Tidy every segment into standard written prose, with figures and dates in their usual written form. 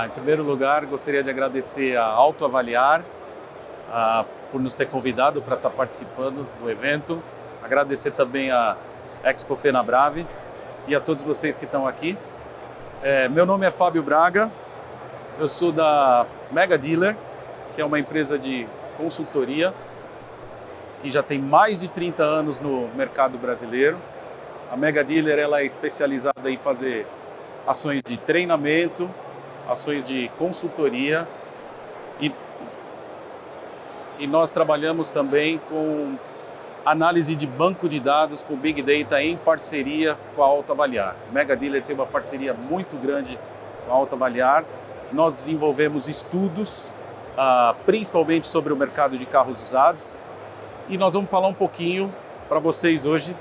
Em primeiro lugar, gostaria de agradecer a Autoavaliar por nos ter convidado para estar participando do evento. Agradecer também a Expo Fenabrave e a todos vocês que estão aqui. Meu nome é Fábio Braga, eu sou da Mega Dealer, que é uma empresa de consultoria que já tem mais de 30 anos no mercado brasileiro. A Mega Dealer ela é especializada em fazer ações de treinamento, ações de consultoria e nós trabalhamos também com análise de banco de dados com Big Data em parceria com a Autoavaliar. A Mega Dealer tem uma parceria muito grande com a Autoavaliar. Nós desenvolvemos estudos, principalmente sobre o mercado de carros usados, e nós vamos falar um pouquinho para vocês hoje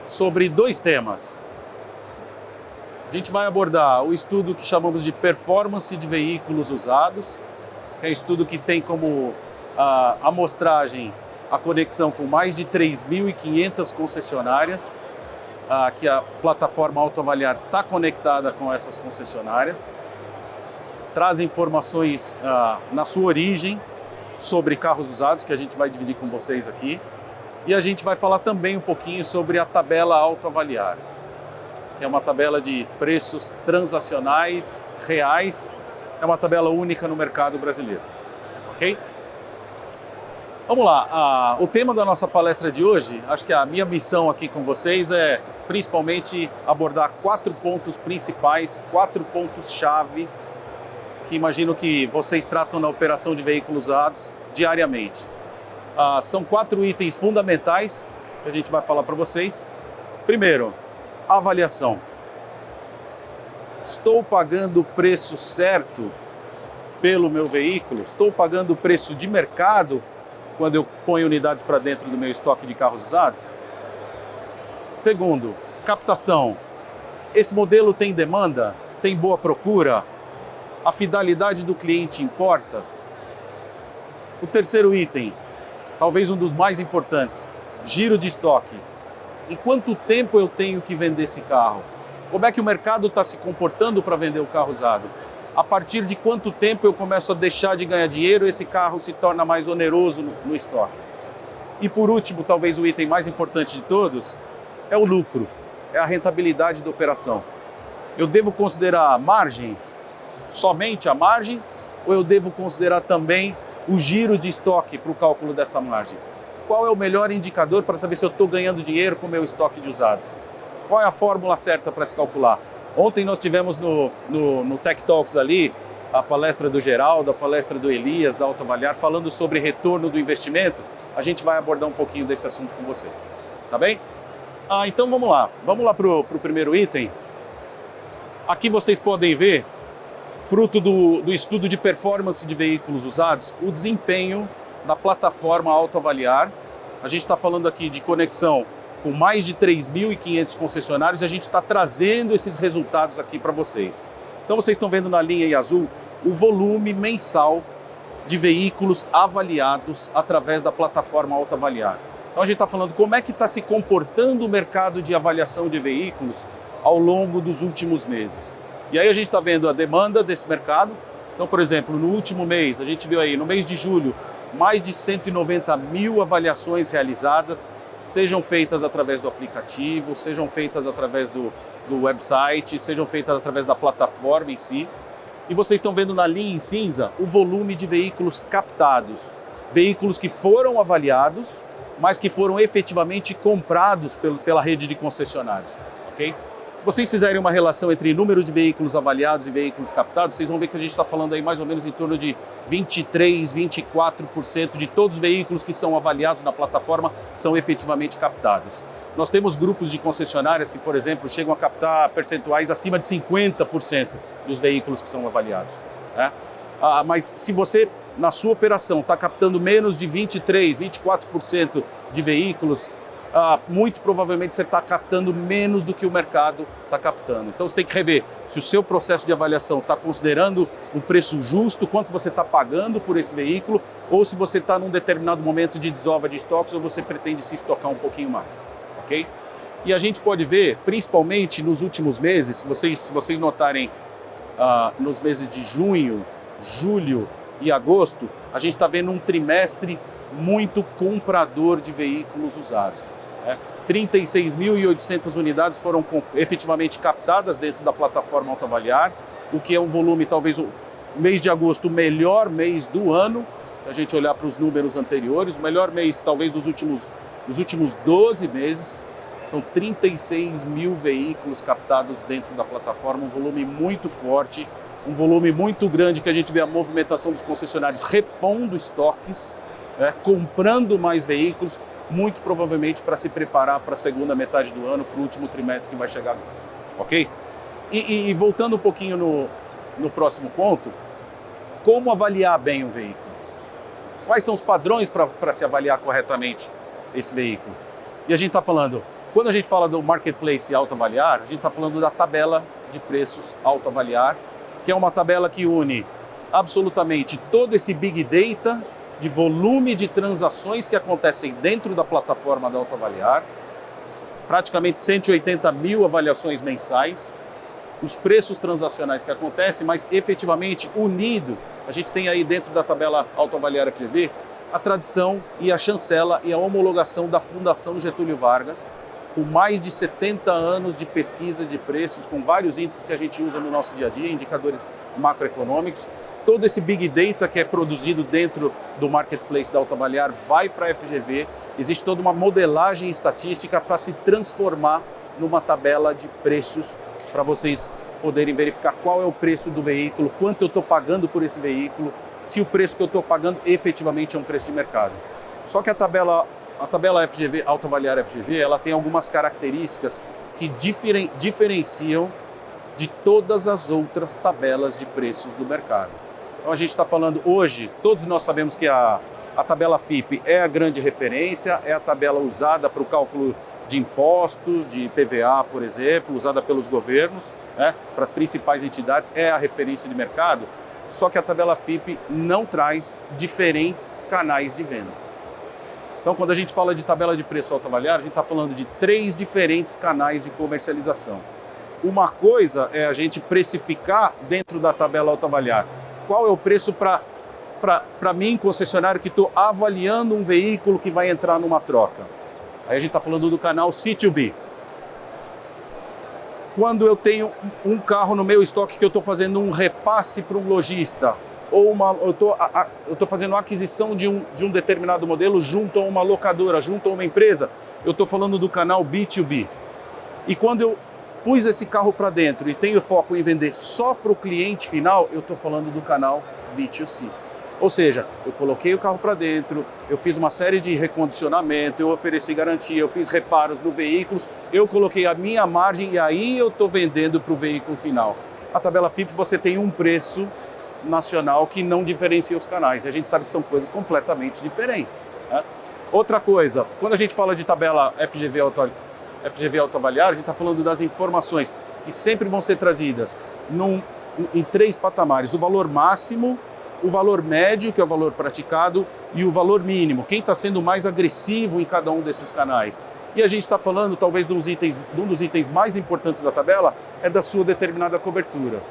sobre dois temas. A gente vai abordar o estudo que chamamos de performance de veículos usados, que é um estudo que tem como amostragem a conexão com mais de 3.500 concessionárias, que a plataforma Autoavaliar está conectada com essas concessionárias. Traz informações na sua origem sobre carros usados, que a gente vai dividir com vocês aqui. E a gente vai falar também um pouquinho sobre a tabela Autoavaliar, que é uma tabela de preços transacionais reais, é uma tabela única no mercado brasileiro, ok? Vamos lá, o tema da nossa palestra de hoje, acho que a minha missão aqui com vocês é principalmente abordar 4 pontos principais, 4 pontos-chave, que imagino que vocês tratam na operação de veículos usados diariamente. São 4 itens fundamentais que a gente vai falar para vocês. Primeiro, avaliação. Estou pagando o preço certo pelo meu veículo? Estou pagando o preço de mercado quando eu ponho unidades para dentro do meu estoque de carros usados? Segundo, captação. Esse modelo tem demanda? Tem boa procura? A fidelidade do cliente importa? O terceiro item, talvez um dos mais importantes, giro de estoque. Em quanto tempo eu tenho que vender esse carro? Como é que o mercado está se comportando para vender o carro usado? A partir de quanto tempo eu começo a deixar de ganhar dinheiro e esse carro se torna mais oneroso no estoque? E por último, talvez o item mais importante de todos, é o lucro, é a rentabilidade da operação. Eu devo considerar a margem, somente a margem, ou eu devo considerar também o giro de estoque para o cálculo dessa margem? Qual é o melhor indicador para saber se eu estou ganhando dinheiro com o meu estoque de usados? Qual é a fórmula certa para se calcular? Ontem nós tivemos no Tech Talks ali, a palestra do Geraldo, a palestra do Elias, da Autoavaliar, falando sobre retorno do investimento. A gente vai abordar um pouquinho desse assunto com vocês, tá bem? Então vamos lá para o primeiro item. Aqui vocês podem ver, fruto do estudo de performance de veículos usados, o desempenho da plataforma Autoavaliar. A gente está falando aqui de conexão com mais de 3.500 concessionários, e a gente está trazendo esses resultados aqui para vocês. Então vocês estão vendo na linha em azul o volume mensal de veículos avaliados através da plataforma Autoavaliar. Então a gente está falando como é que está se comportando o mercado de avaliação de veículos ao longo dos últimos meses. E aí a gente está vendo a demanda desse mercado. Então, por exemplo, no último mês, a gente viu aí, no mês de julho, mais de 190 mil avaliações realizadas, sejam feitas através do aplicativo, sejam feitas através do website, sejam feitas através da plataforma em si. E vocês estão vendo na linha em cinza o volume de veículos captados, veículos que foram avaliados, mas que foram efetivamente comprados pela rede de concessionários, ok? Se vocês fizerem uma relação entre número de veículos avaliados e veículos captados, vocês vão ver que a gente está falando aí mais ou menos em torno de 23, 24% de todos os veículos que são avaliados na plataforma são efetivamente captados. Nós temos grupos de concessionárias que, por exemplo, chegam a captar percentuais acima de 50% dos veículos que são avaliados, né? Mas se você, na sua operação, está captando menos de 23, 24% de veículos, muito provavelmente você está captando menos do que o mercado está captando. Então você tem que rever se o seu processo de avaliação está considerando um preço justo, quanto você está pagando por esse veículo, ou se você está num determinado momento de desova de estoques ou você pretende se estocar um pouquinho mais, ok? E a gente pode ver, principalmente nos últimos meses, se vocês notarem nos meses de junho, julho e agosto, a gente está vendo um trimestre muito comprador de veículos usados. 36.800 unidades foram efetivamente captadas dentro da plataforma Autoavaliar, o que é um volume, talvez o mês de agosto, o melhor mês do ano, se a gente olhar para os números anteriores, o melhor mês talvez dos últimos 12 meses. São 36 mil veículos captados dentro da plataforma, um volume muito forte, um volume muito grande que a gente vê a movimentação dos concessionários repondo estoques, comprando mais veículos, muito provavelmente para se preparar para a segunda metade do ano, para o último trimestre que vai chegar agora, ok? E voltando um pouquinho no próximo ponto, como avaliar bem um veículo? Quais são os padrões para se avaliar corretamente esse veículo? E a gente está falando, quando a gente fala do Marketplace Autoavaliar, a gente está falando da tabela de preços Autoavaliar, que é uma tabela que une absolutamente todo esse Big Data de volume de transações que acontecem dentro da plataforma da Autoavaliar, praticamente 180 mil avaliações mensais, os preços transacionais que acontecem, mas efetivamente unido, a gente tem aí dentro da tabela Autoavaliar FGV a tradição e a chancela e a homologação da Fundação Getúlio Vargas, com mais de 70 anos de pesquisa de preços, com vários índices que a gente usa no nosso dia a dia, indicadores macroeconômicos. Todo esse Big Data que é produzido dentro do Marketplace da Autoavaliar vai para a FGV. Existe toda uma modelagem estatística para se transformar numa tabela de preços, para vocês poderem verificar qual é o preço do veículo, quanto eu estou pagando por esse veículo, se o preço que eu estou pagando efetivamente é um preço de mercado. Só que a tabela FGV, Autoavaliar FGV, ela tem algumas características que diferenciam de todas as outras tabelas de preços do mercado. Então a gente está falando hoje, todos nós sabemos que a tabela FIPE é a grande referência, é a tabela usada para o cálculo de impostos, de IPVA, por exemplo, usada pelos governos, para as principais entidades, é a referência de mercado, só que a tabela FIPE não traz diferentes canais de vendas. Então, quando a gente fala de tabela de preço Autoavaliar, a gente está falando de 3 diferentes canais de comercialização. Uma coisa é a gente precificar dentro da tabela Autoavaliar qual é o preço para mim, concessionário, que estou avaliando um veículo que vai entrar numa troca. Aí a gente está falando do canal C2B. Quando eu tenho um carro no meu estoque que eu estou fazendo um repasse para um lojista, ou eu estou fazendo uma aquisição de um determinado modelo junto a uma locadora, junto a uma empresa, eu estou falando do canal B2B. E quando eu pus esse carro para dentro e tenho foco em vender só para o cliente final, eu estou falando do canal B2C. Ou seja, eu coloquei o carro para dentro, eu fiz uma série de recondicionamento, eu ofereci garantia, eu fiz reparos no veículo, eu coloquei a minha margem e aí eu estou vendendo para o veículo final. A tabela FIPE você tem um preço nacional que não diferencia os canais. A gente sabe que são coisas completamente diferentes. Outra coisa, quando a gente fala de tabela FGV Autoavaliar, a gente está falando das informações que sempre vão ser trazidas em 3 patamares. O valor máximo, o valor médio, que é o valor praticado, e o valor mínimo, quem está sendo mais agressivo em cada um desses canais. E a gente está falando, talvez, de um dos itens mais importantes da tabela, é da sua determinada cobertura.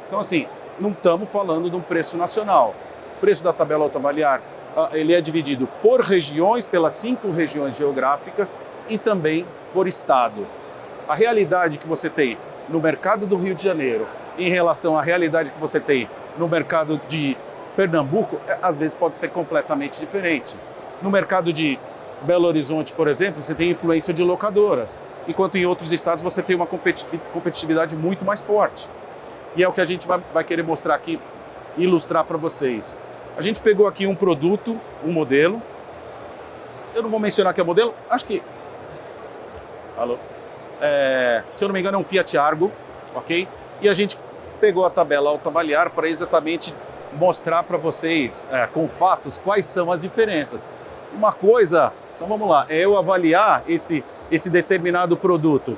Então, assim, não estamos falando de um preço nacional. O preço da tabela Autoavaliar, ele é dividido por regiões, pelas 5 regiões geográficas e também por estado. A realidade que você tem no mercado do Rio de Janeiro em relação à realidade que você tem no mercado de Pernambuco, às vezes pode ser completamente diferente. No mercado de Belo Horizonte, por exemplo, você tem influência de locadoras, enquanto em outros estados você tem uma competitividade muito mais forte. E é o que a gente vai querer mostrar aqui, ilustrar para vocês. A gente pegou aqui um produto, um modelo. Eu não vou mencionar que é modelo, acho que... Alô? Se eu não me engano é um Fiat Argo, ok? E a gente pegou a tabela Autoavaliar para exatamente mostrar para vocês, com fatos, quais são as diferenças. Uma coisa, então vamos lá, é eu avaliar esse determinado produto.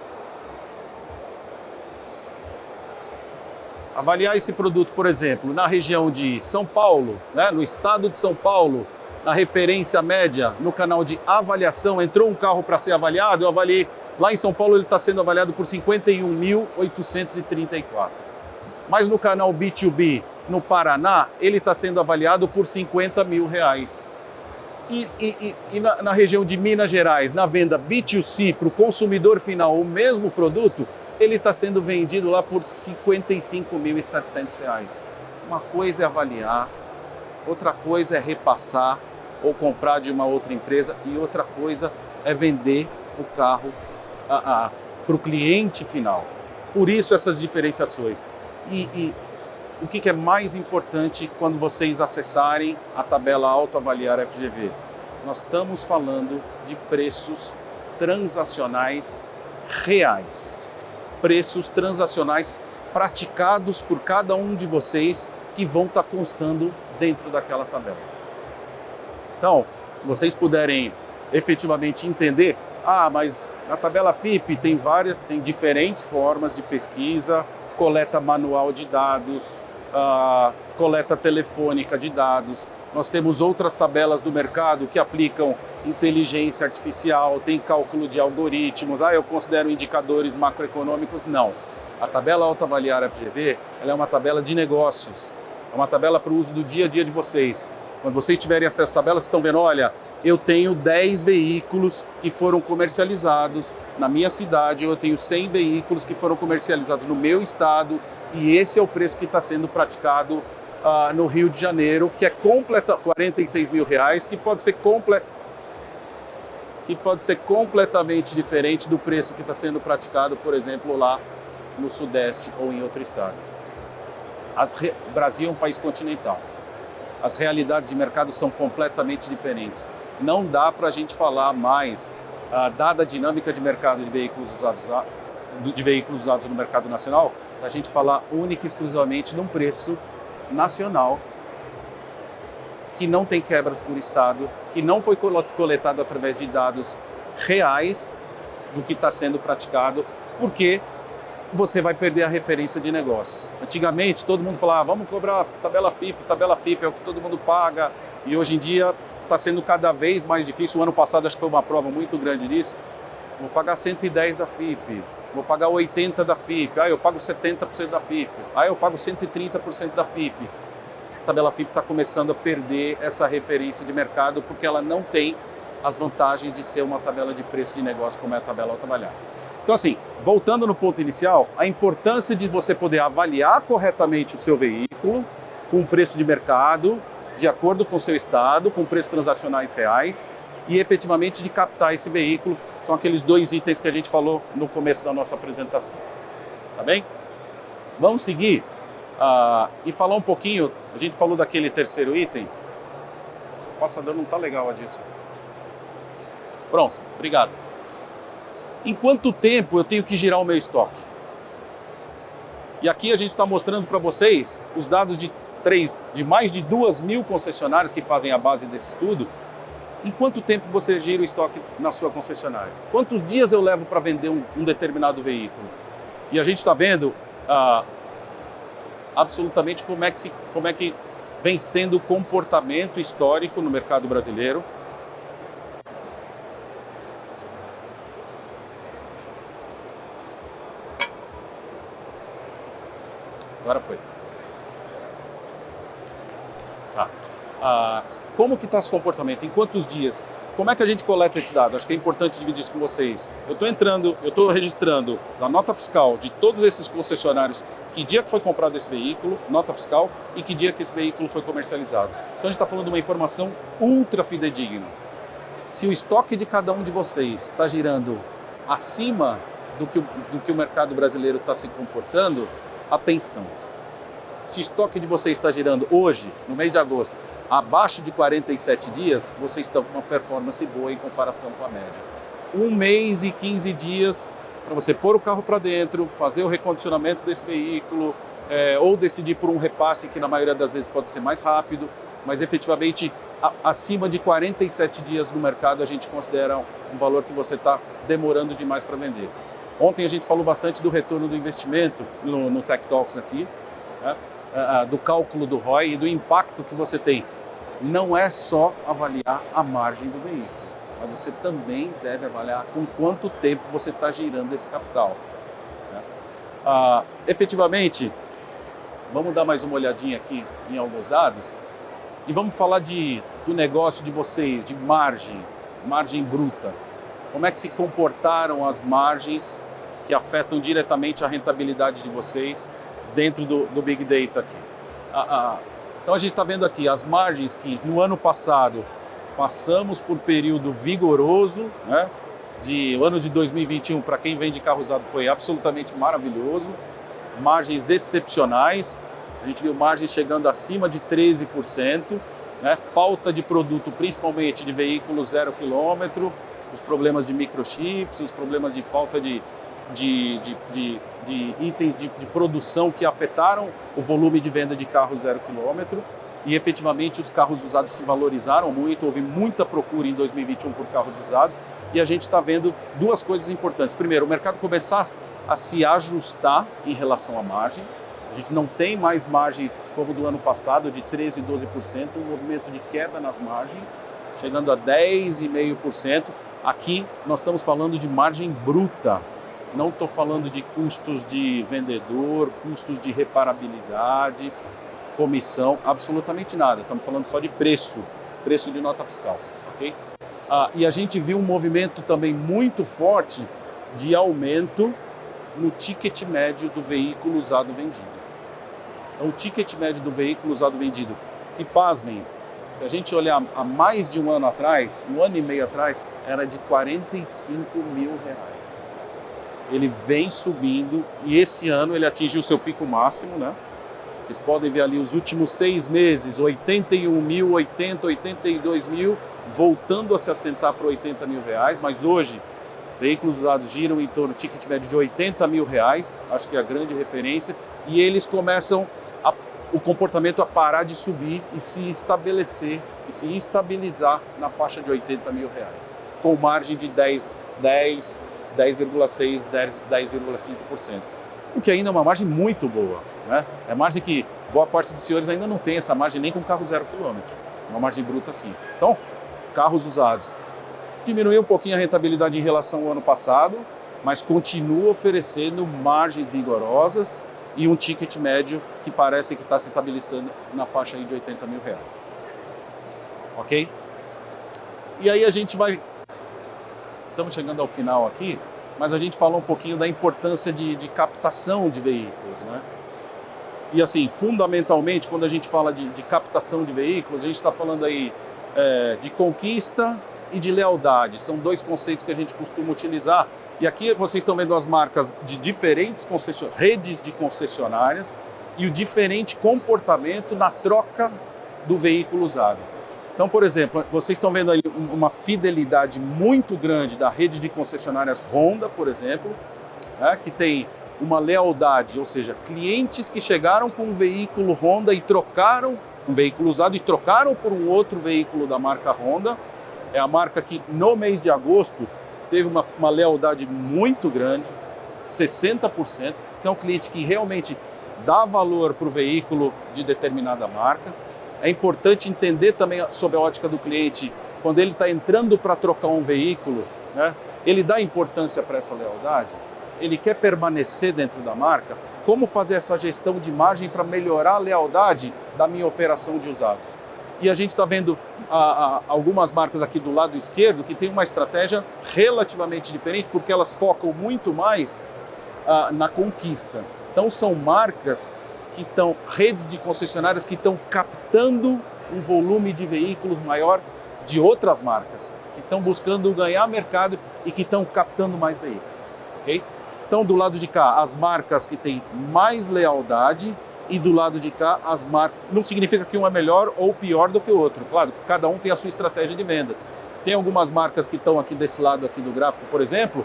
Avaliar esse produto, por exemplo, na região de São Paulo, no estado de São Paulo, na referência média, no canal de avaliação, entrou um carro para ser avaliado, eu avaliei, lá em São Paulo ele está sendo avaliado por 51.834. Mas no canal B2B, no Paraná, ele está sendo avaliado por R$50 mil. E na região de Minas Gerais, na venda B2C para o consumidor final, o mesmo produto, ele está sendo vendido lá por R$55.700. Uma coisa é avaliar, outra coisa é repassar ou comprar de uma outra empresa e outra coisa é vender o carro para o cliente final. Por isso essas diferenciações. E o que é mais importante quando vocês acessarem a tabela Autoavaliar FGV? Nós estamos falando de preços transacionais reais. Preços transacionais praticados por cada um de vocês que vão estar constando dentro daquela tabela. Então, se vocês puderem efetivamente entender, mas na tabela FIPE tem diferentes formas de pesquisa, coleta manual de dados, coleta telefônica de dados. Nós temos outras tabelas do mercado que aplicam inteligência artificial, tem cálculo de algoritmos. Eu considero indicadores macroeconômicos? Não. A tabela Autoavaliar FGV, ela é uma tabela de negócios. É uma tabela para o uso do dia a dia de vocês. Quando vocês tiverem acesso à tabela, vocês estão vendo, olha, eu tenho 10 veículos que foram comercializados na minha cidade, eu tenho 100 veículos que foram comercializados no meu estado, e esse é o preço que está sendo praticado no Rio de Janeiro, que é R$46 mil, que pode ser completamente diferente do preço que está sendo praticado, por exemplo, lá no Sudeste ou em outro estado. O Brasil é um país continental. As realidades de mercado são completamente diferentes. Não dá para a gente falar mais, dada a dinâmica de mercado de veículos usados no mercado nacional, a gente falar única e exclusivamente num preço nacional que não tem quebras por estado, que não foi coletado através de dados reais do que está sendo praticado, porque você vai perder a referência de negócios. Antigamente, todo mundo falava, vamos cobrar tabela FIPE é o que todo mundo paga, e hoje em dia está sendo cada vez mais difícil. O ano passado acho que foi uma prova muito grande disso. Vou pagar 110 da FIPE, vou pagar 80 da FIPE, eu pago 70% da FIPE, eu pago 130% da FIPE. A tabela FIPE está começando a perder essa referência de mercado porque ela não tem as vantagens de ser uma tabela de preço de negócio como é a tabela Autoavaliar. Então assim, voltando no ponto inicial, a importância de você poder avaliar corretamente o seu veículo com preço de mercado, de acordo com o seu estado, com preços transacionais reais e efetivamente de captar esse veículo, são aqueles dois itens que a gente falou no começo da nossa apresentação. Tá bem? Vamos seguir e falar um pouquinho, a gente falou daquele terceiro item. O passador não está legal disso. Pronto, obrigado. Em quanto tempo eu tenho que girar o meu estoque? E aqui a gente está mostrando para vocês os dados de mais de 2.000 concessionárias que fazem a base desse estudo. Em quanto tempo você gira o estoque na sua concessionária? Quantos dias eu levo para vender um determinado veículo? E a gente está vendo absolutamente como é que vem sendo o comportamento histórico no mercado brasileiro. Agora foi. Tá. Como que está esse comportamento? Em quantos dias? Como é que a gente coleta esse dado? Acho que é importante dividir isso com vocês. Eu estou registrando na nota fiscal de todos esses concessionários que dia que foi comprado esse veículo, nota fiscal, e que dia que esse veículo foi comercializado. Então a gente está falando de uma informação ultra fidedigna. Se o estoque de cada um de vocês está girando acima do que o mercado brasileiro está se comportando, atenção. Se o estoque de vocês está girando hoje, no mês de agosto, abaixo de 47 dias, vocês estão com uma performance boa em comparação com a média. 1 mês e 15 dias para você pôr o carro para dentro, fazer o recondicionamento desse veículo, ou decidir por um repasse, que na maioria das vezes pode ser mais rápido, mas efetivamente acima de 47 dias no mercado a gente considera um valor que você está demorando demais para vender. Ontem a gente falou bastante do retorno do investimento no Tech Talks aqui, né? Do cálculo do ROI e do impacto que você tem. Não é só avaliar a margem do veículo, mas você também deve avaliar com quanto tempo você está girando esse capital. Efetivamente, Vamos dar mais uma olhadinha aqui em alguns dados e vamos falar do negócio de vocês, de margem bruta. Como é que se comportaram as margens que afetam diretamente a rentabilidade de vocês dentro do Big Data aqui. Então a gente está vendo aqui as margens que no ano passado passamos por período vigoroso, né? O ano de 2021, para quem vende carro usado, foi absolutamente maravilhoso. Margens excepcionais, a gente viu margens chegando acima de 13%, né? Falta de produto, principalmente de veículos 0 km, os problemas de microchips, os problemas de falta de itens de produção que afetaram o volume de venda de carros 0 km. E efetivamente os carros usados se valorizaram muito, houve muita procura em 2021 por carros usados, e a gente está vendo duas coisas importantes. Primeiro, o mercado começar a se ajustar em relação à margem. A gente não tem mais margens como do ano passado, de 13%, 12%, um movimento de queda nas margens, chegando a 10,5%. Aqui nós estamos falando de margem bruta, não estou falando de custos de vendedor, custos de reparabilidade, comissão, absolutamente nada. Estamos falando só de preço de nota fiscal, ok? E a gente viu um movimento também muito forte de aumento no ticket médio do veículo usado vendido. Então, o ticket médio do veículo usado vendido, que pasmem, se a gente olhar há mais de um ano atrás, um ano e meio atrás, era de R$45 mil. Ele vem subindo e esse ano ele atingiu o seu pico máximo, né? Vocês podem ver ali os últimos 6 meses, 81 mil, 80, 82 mil, voltando a se assentar para R$80 mil, mas hoje veículos usados giram em torno do ticket médio de R$80 mil, acho que é a grande referência, e eles começam o comportamento a parar de subir e se estabelecer, e se estabilizar na faixa de R$80 mil, com margem de 10,6%, 10,5%. O que ainda é uma margem muito boa, né? É margem que boa parte dos senhores ainda não tem essa margem nem com carro 0 km. Uma margem bruta assim. Então, carros usados. Diminuiu um pouquinho a rentabilidade em relação ao ano passado, mas continua oferecendo margens vigorosas e um ticket médio que parece que está se estabelecendo na faixa aí de R$80 mil. Ok? E aí a gente vai... Estamos chegando ao final aqui, mas a gente falou um pouquinho da importância de captação de veículos, né? E assim, fundamentalmente, quando a gente fala de captação de veículos, a gente está falando aí de conquista e de lealdade. São dois conceitos que a gente costuma utilizar. E aqui vocês estão vendo as marcas de diferentes redes de concessionárias e o diferente comportamento na troca do veículo usado. Então, por exemplo, vocês estão vendo aí uma fidelidade muito grande da rede de concessionárias Honda, por exemplo, né, que tem uma lealdade, ou seja, clientes que chegaram com um veículo Honda e trocaram, um veículo usado e trocaram por um outro veículo da marca Honda. É a marca que no mês de agosto teve uma lealdade muito grande, 60%, que é um cliente que realmente dá valor para o veículo de determinada marca. É importante entender também sob a ótica do cliente, quando ele está entrando para trocar um veículo, né, ele dá importância para essa lealdade, ele quer permanecer dentro da marca, como fazer essa gestão de margem para melhorar a lealdade da minha operação de usados. E a gente está vendo algumas marcas aqui do lado esquerdo que tem uma estratégia relativamente diferente, porque elas focam muito mais na conquista. Então são marcas que estão, redes de concessionárias que estão captando um volume de veículos maior de outras marcas, que estão buscando ganhar mercado e que estão captando mais veículos, ok? Então, do lado de cá, as marcas que têm mais lealdade e do lado de cá, as marcas... Não significa que um é melhor ou pior do que o outro, claro, cada um tem a sua estratégia de vendas. Tem algumas marcas que estão aqui desse lado aqui do gráfico, por exemplo,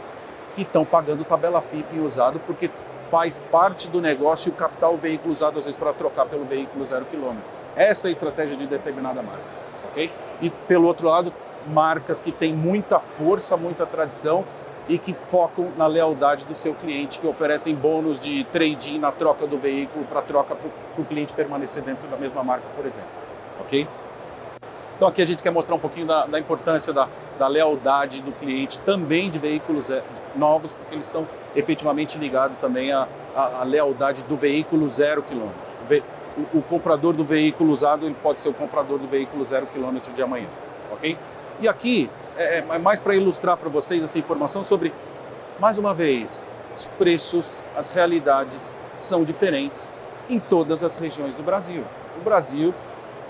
que estão pagando tabela FIP em usado porque faz parte do negócio captar o veículo usado, às vezes, para trocar pelo veículo 0 km. Essa é a estratégia de determinada marca, ok? E, pelo outro lado, marcas que têm muita força, muita tradição e que focam na lealdade do seu cliente, que oferecem bônus de trade-in na troca do veículo para o cliente permanecer dentro da mesma marca, por exemplo, ok? Então aqui a gente quer mostrar um pouquinho da importância da lealdade do cliente, também de veículos novos, porque eles estão efetivamente ligados também à lealdade do veículo 0 km. O comprador do veículo usado ele pode ser o comprador do veículo 0 km de amanhã, ok? E aqui é mais para ilustrar para vocês essa informação sobre, mais uma vez, os preços, as realidades são diferentes em todas as regiões do Brasil. O Brasil,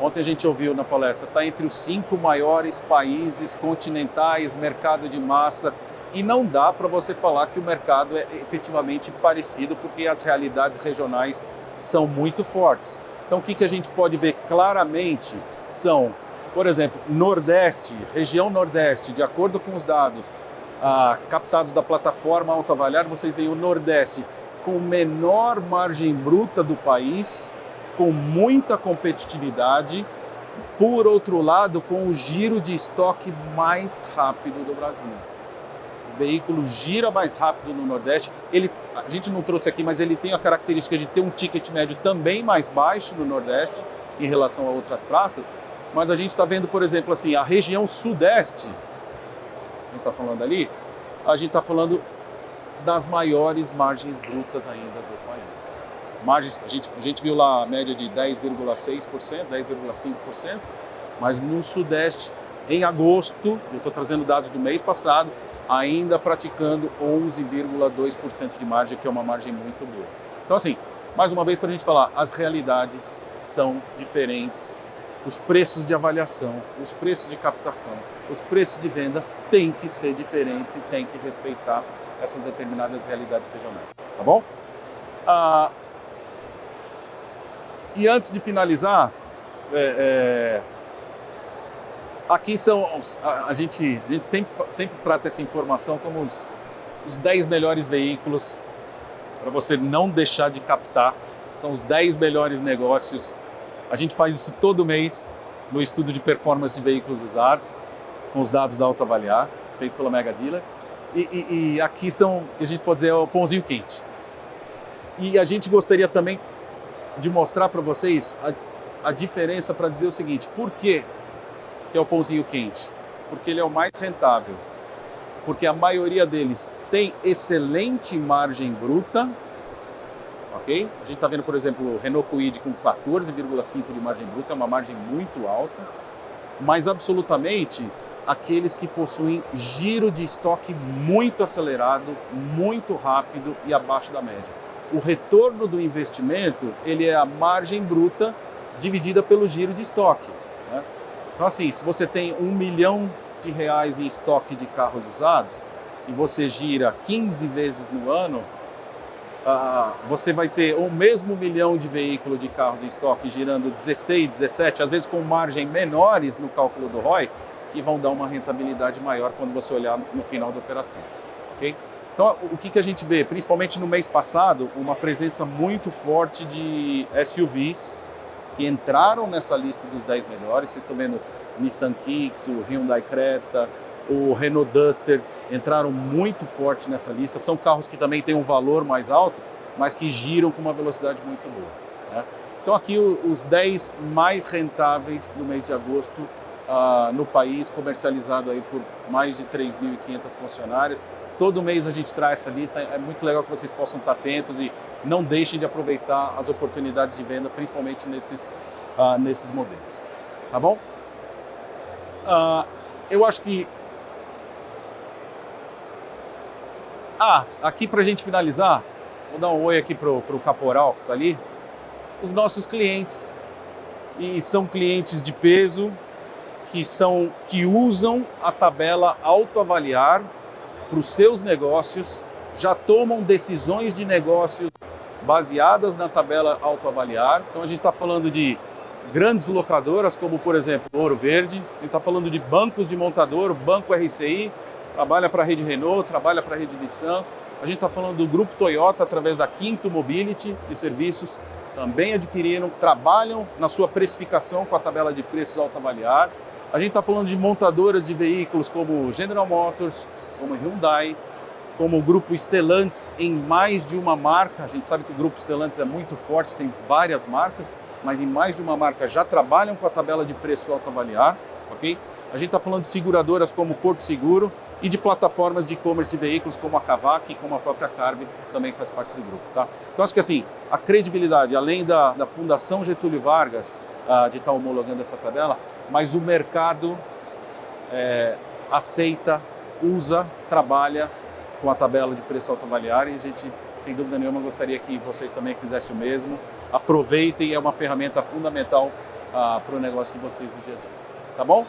ontem a gente ouviu na palestra, está entre os 5 maiores países continentais, mercado de massa, e não dá para você falar que o mercado é efetivamente parecido, porque as realidades regionais são muito fortes. Então, o que a gente pode ver claramente são, por exemplo, Nordeste, região Nordeste, de acordo com os dados captados da plataforma Autoavaliar, vocês veem o Nordeste com menor margem bruta do país, com muita competitividade, por outro lado, com o giro de estoque mais rápido do Brasil. O veículo gira mais rápido no Nordeste. A gente não trouxe aqui, mas ele tem a característica de ter um ticket médio também mais baixo no Nordeste em relação a outras praças. Mas a gente está vendo, por exemplo, assim, a região Sudeste, a gente está falando ali, a gente está falando das maiores margens brutas ainda do país. Margens, a gente viu lá a média de 10,6%, 10,5%, mas no Sudeste, em agosto, eu estou trazendo dados do mês passado, ainda praticando 11,2% de margem, que é uma margem muito boa. Então, assim, mais uma vez para a gente falar, as realidades são diferentes, os preços de avaliação, os preços de captação, os preços de venda têm que ser diferentes e têm que respeitar essas determinadas realidades regionais, tá bom? E antes de finalizar, aqui são, a gente sempre trata essa informação como os 10 melhores veículos para você não deixar de captar. São os 10 melhores negócios. A gente faz isso todo mês no estudo de performance de veículos usados, com os dados da Autoavaliar, feito pela Mega Dealer. E aqui são, que a gente pode dizer, é o pãozinho quente. E a gente gostaria também de mostrar para vocês a diferença para dizer o seguinte: por que é o pãozinho quente? Porque ele é o mais rentável, porque a maioria deles tem excelente margem bruta, ok? A gente está vendo, por exemplo, o Renault Kwid com 14,5 de margem bruta, é uma margem muito alta, mas absolutamente aqueles que possuem giro de estoque muito acelerado, muito rápido e abaixo da média. O retorno do investimento, ele é a margem bruta dividida pelo giro de estoque, né? Então, assim, se você tem R$1 milhão em estoque de carros usados e você gira 15 vezes no ano, você vai ter o mesmo milhão de veículos de carros em estoque girando 16, 17, às vezes com margens menores no cálculo do ROI, que vão dar uma rentabilidade maior quando você olhar no final da operação, ok? Então, o que a gente vê, principalmente no mês passado, uma presença muito forte de SUVs que entraram nessa lista dos 10 melhores. Vocês estão vendo o Nissan Kicks, o Hyundai Creta, o Renault Duster, entraram muito forte nessa lista. São carros que também têm um valor mais alto, mas que giram com uma velocidade muito boa, né? Então aqui os 10 mais rentáveis no mês de agosto no país, comercializado aí por mais de 3.500 concessionárias. Todo mês a gente traz essa lista, é muito legal que vocês possam estar atentos e não deixem de aproveitar as oportunidades de venda, principalmente nesses modelos, tá bom? Eu acho que... aqui para a gente finalizar, vou dar um oi aqui pro Caporal, que está ali. Os nossos clientes, e são clientes de peso, que usam a tabela Autoavaliar para os seus negócios, já tomam decisões de negócios baseadas na tabela Autoavaliar. Então a gente está falando de grandes locadoras, como por exemplo Ouro Verde, a gente está falando de bancos de montador, o Banco RCI, trabalha para a rede Renault, trabalha para a rede Nissan. A gente está falando do Grupo Toyota, através da Quinto Mobility de serviços, também adquiriram, trabalham na sua precificação com a tabela de preços Autoavaliar. A gente está falando de montadoras de veículos como General Motors, como Hyundai, como o Grupo Stellantis em mais de uma marca. A gente sabe que o Grupo Stellantis é muito forte, tem várias marcas, mas em mais de uma marca já trabalham com a tabela de preço Autoavaliar, ok? A gente está falando de seguradoras como Porto Seguro, e de plataformas de e-commerce de veículos como a Kavak e como a própria Carve também faz parte do grupo, tá? Então acho que assim, a credibilidade, além da Fundação Getúlio Vargas de estar homologando essa tabela, mas o mercado aceita, usa, trabalha com a tabela de preço autoavaliar e a gente, sem dúvida nenhuma, gostaria que vocês também fizessem o mesmo. Aproveitem, é uma ferramenta fundamental para o negócio de vocês no dia a dia, tá bom?